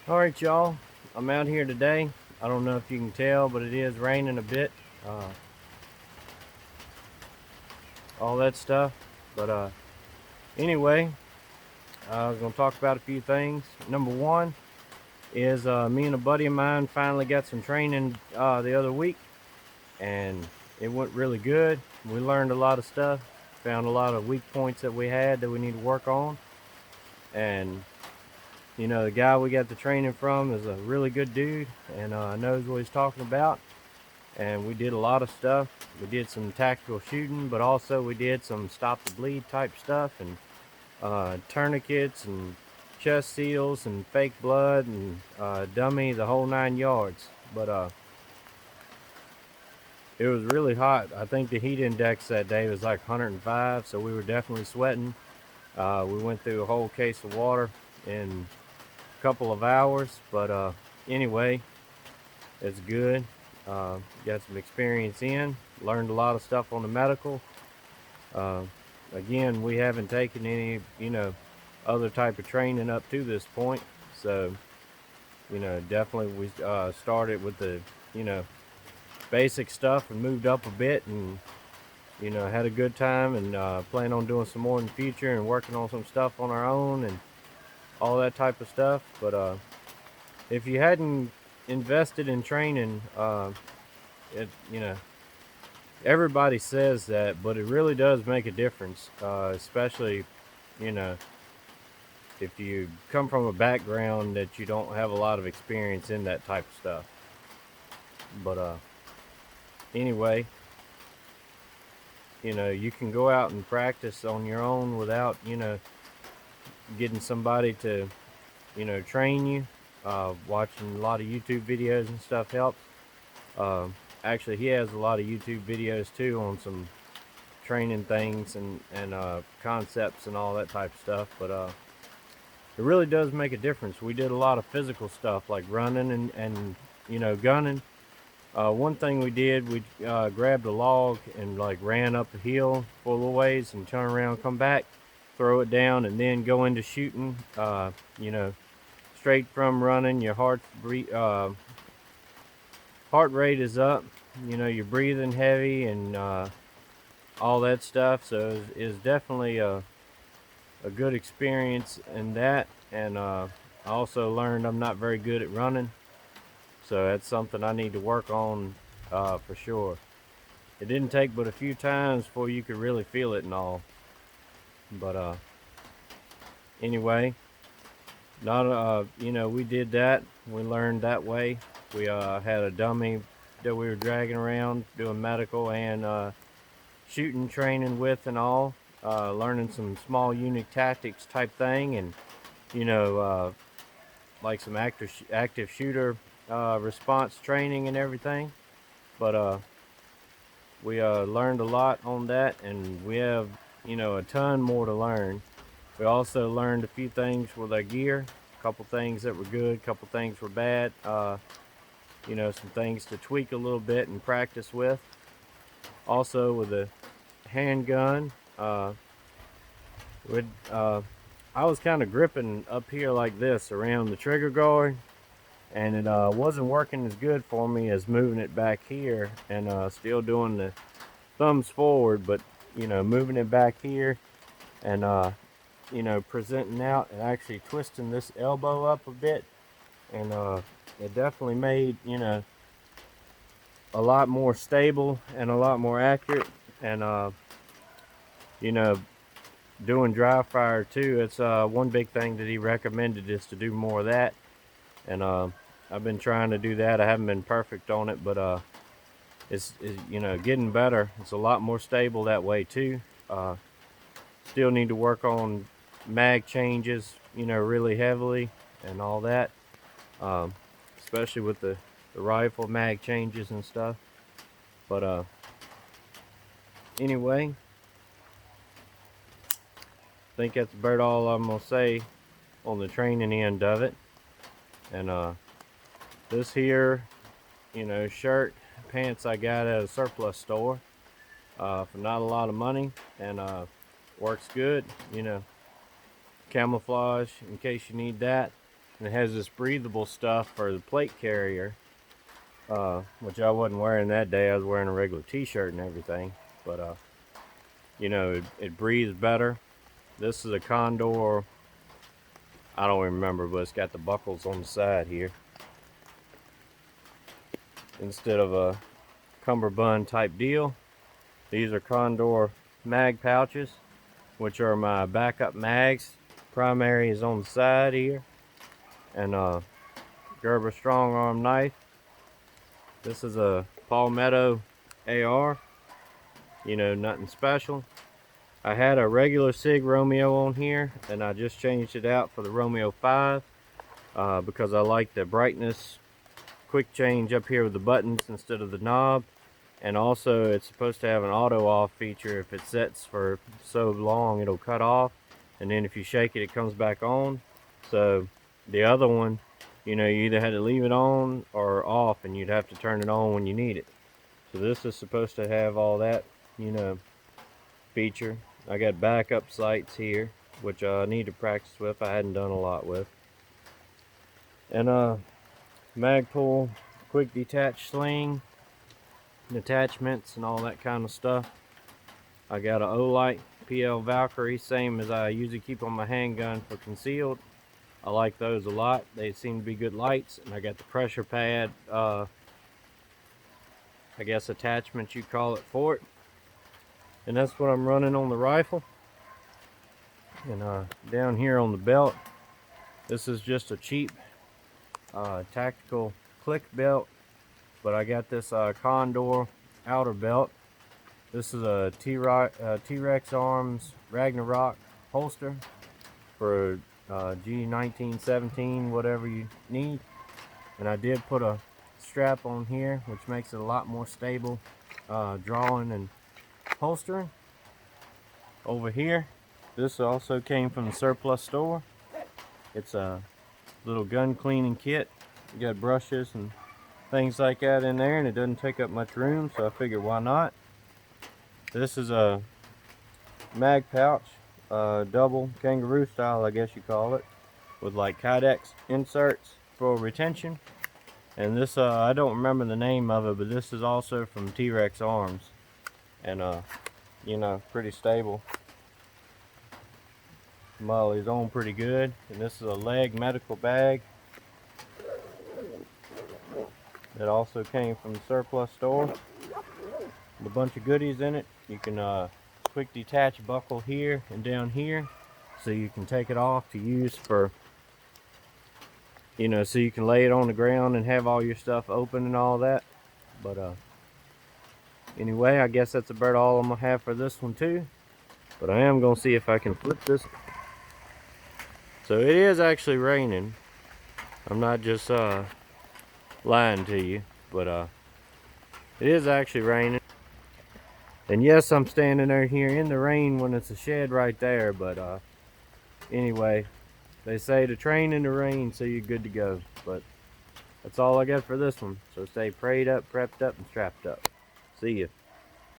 Alright, y'all, I'm out here today. I don't know if you can tell, but it is raining a bit, uh, all that stuff. But anyway, I was going to talk about a few things. Number one is me and a buddy of mine finally got some training the other week, and it went really good. We learned a lot of stuff, found a lot of weak points that we had that we need to work on, and the guy we got the training from is a really good dude and knows what he's talking about. And we did a lot of stuff. We did some tactical shooting, but also we did some stop the bleed type stuff and tourniquets and chest seals and fake blood and dummy, the whole 9 yards. But it was really hot. I think the heat index that day was like 105, so we were definitely sweating. We went through a whole case of water in a couple of hours, but anyway, it's good. Got some experience in, learned a lot of stuff on the medical. Uh, Again, we haven't taken any, other type of training up to this point. So, definitely we started with the, you know, basic stuff and moved up a bit and, had a good time and plan on doing some more in the future and working on some stuff on our own and all that type of stuff. But if you hadn't invested in training, it, everybody says that, but it really does make a difference, especially, you know, if you come from a background that you don't have a lot of experience in that type of stuff. But anyway, you can go out and practice on your own without, getting somebody to, train you. Watching a lot of YouTube videos and stuff helps. Actually, he has a lot of YouTube videos too on some training things and concepts and all that type of stuff. But it really does make a difference. We did a lot of physical stuff like running and gunning. One thing we did, we grabbed a log and like ran up a hill for a little ways and turn around, come back, throw it down, and then go into shooting. You know, straight from running, your heart rate is up. You're breathing heavy and all that stuff. So it's definitely a good experience in that. And I also learned I'm not very good at running, so that's something I need to work on for sure. It didn't take but a few times before you could really feel it and all. But anyway, not we did that. We learned that way. We had a dummy that we were dragging around doing medical and shooting training with and all. Learning some small unit tactics type thing and you know uh, like some active shooter response training and everything. But we learned a lot on that, and we have a ton more to learn. We also learned a few things with our gear, a couple things that were good, a couple things were bad. Some things to tweak a little bit and practice with. Also with a handgun, with I was kind of gripping up here like this around the trigger guard, and it wasn't working as good for me as moving it back here and still doing the thumbs forward, but moving it back here and presenting out and actually twisting this elbow up a bit, and it definitely made a lot more stable and a lot more accurate, and you know doing dry fire too. It's one big thing that he recommended is to do more of that, and I've been trying to do that. I haven't been perfect on it, but it's getting better. It's a lot more stable that way too. Uh, Still need to work on mag changes, really heavily and all that, um, especially with the rifle mag changes and stuff. But anyway, I think that's about all I'm gonna say on the training end of it. And this here, shirt, pants I got at a surplus store for not a lot of money, and works good. Camouflage in case you need that. and it has this breathable stuff for the plate carrier, which I wasn't wearing that day. I was wearing a regular t-shirt and everything, but you know, it breathes better. This is a Condor, I don't remember, but it's got the buckles on the side here instead of a cummerbund type deal. These are Condor mag pouches, which are my backup mags. Primary is on the side here, and Gerber strong arm knife. This is a Palmetto AR, you know, nothing special. I had a regular SIG Romeo on here, and I just changed it out for the Romeo 5 because I like the brightness quick change up here with the buttons instead of the knob. And also it's supposed to have an auto off feature. If it sets for so long, it'll cut off, and then if you shake it, it comes back on. So the other one, you know, you either had to leave it on or off, and you'd have to turn it on when you need it. So this is supposed to have all that, you know, feature. I got backup sights here, which I need to practice with. I hadn't done a lot with. And Magpul quick detach sling, attachments and all that kind of stuff. I got a Olight PL Valkyrie, same as I usually keep on my handgun for concealed. I like those a lot. They seem to be good lights. And I got the pressure pad, I guess attachment you call it, for it. And that's what I'm running on the rifle. And down here on the belt, this is just a cheap tactical click belt, but I got this Condor outer belt. This is a T-Rex Arms Ragnarok holster for G1917, whatever you need. And I did put a strap on here, which makes it a lot more stable drawing and holstering. Over here, this also came from the surplus store. It's a little gun cleaning kit. You got brushes and things like that in there, and it doesn't take up much room, so I figured why not. This is a mag pouch, double kangaroo style, I guess you call it, with like Kydex inserts for retention. And this, I don't remember the name of it, but this is also from T-Rex Arms, and you know, pretty stable. Molly's on pretty good. And this is a leg medical bag that also came from the surplus store with a bunch of goodies in it. You can quick detach buckle here and down here, so you can take it off to use for, you know, so you can lay it on the ground and have all your stuff open and all that. But anyway, I guess that's about all I'm gonna have for this one too. But I am gonna see if I can flip this. So it is actually raining. I'm not just lying to you, but it is actually raining. And yes, I'm standing there here in the rain when it's a shed right there, but anyway, they say to train in the rain so you're good to go. But that's all I got for this one. So stay prayed up, prepped up, and strapped up. See ya.